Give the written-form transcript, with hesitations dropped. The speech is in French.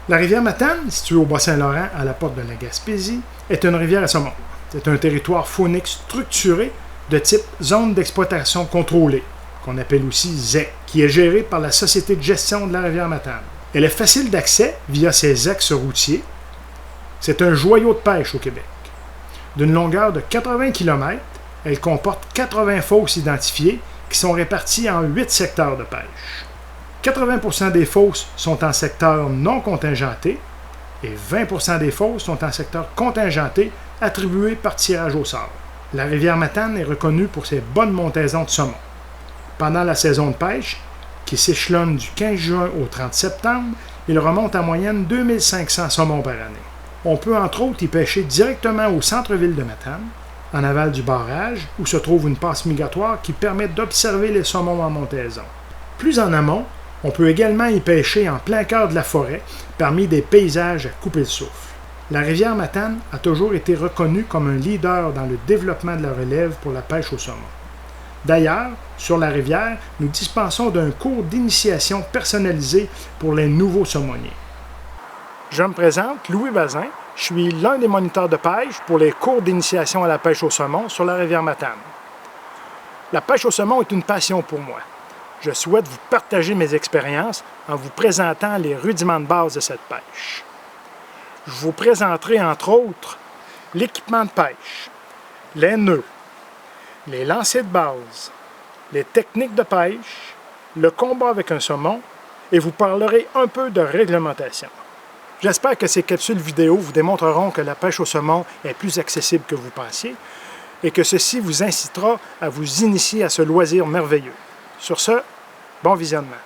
La rivière Matane, située au Bas-Saint-Laurent à la porte de la Gaspésie, est une rivière à saumon. C'est un territoire faunique structuré de type zone d'exploitation contrôlée, qu'on appelle aussi ZEC, qui est gérée par la Société de gestion de la rivière Matane. Elle est facile d'accès via ses axes routiers. C'est un joyau de pêche au Québec. D'une longueur de 80 km, elle comporte 80 fosses identifiées qui sont réparties en 8 secteurs de pêche. 80% des fosses sont en secteur non contingenté et 20% des fosses sont en secteur contingenté attribué par tirage au sort. La rivière Matane est reconnue pour ses bonnes montaisons de saumon. Pendant la saison de pêche, qui s'échelonne du 15 juin au 30 septembre, il remonte en moyenne 2500 saumons par année. On peut entre autres y pêcher directement au centre-ville de Matane, en aval du barrage, où se trouve une passe migratoire qui permet d'observer les saumons en montaison. Plus en amont, on peut également y pêcher en plein cœur de la forêt, parmi des paysages à couper le souffle. La rivière Matane a toujours été reconnue comme un leader dans le développement de la relève pour la pêche au saumon. D'ailleurs, sur la rivière, nous dispensons d'un cours d'initiation personnalisé pour les nouveaux saumoniers. Je me présente, Louis Bazin. Je suis l'un des moniteurs de pêche pour les cours d'initiation à la pêche au saumon sur la rivière Matane. La pêche au saumon est une passion pour moi. Je souhaite vous partager mes expériences en vous présentant les rudiments de base de cette pêche. Je vous présenterai entre autres l'équipement de pêche, les nœuds, les lancers de base, les techniques de pêche, le combat avec un saumon et vous parlerai un peu de réglementation. J'espère que ces capsules vidéo vous démontreront que la pêche au saumon est plus accessible que vous pensiez et que ceci vous incitera à vous initier à ce loisir merveilleux. Sur ce, bon visionnement.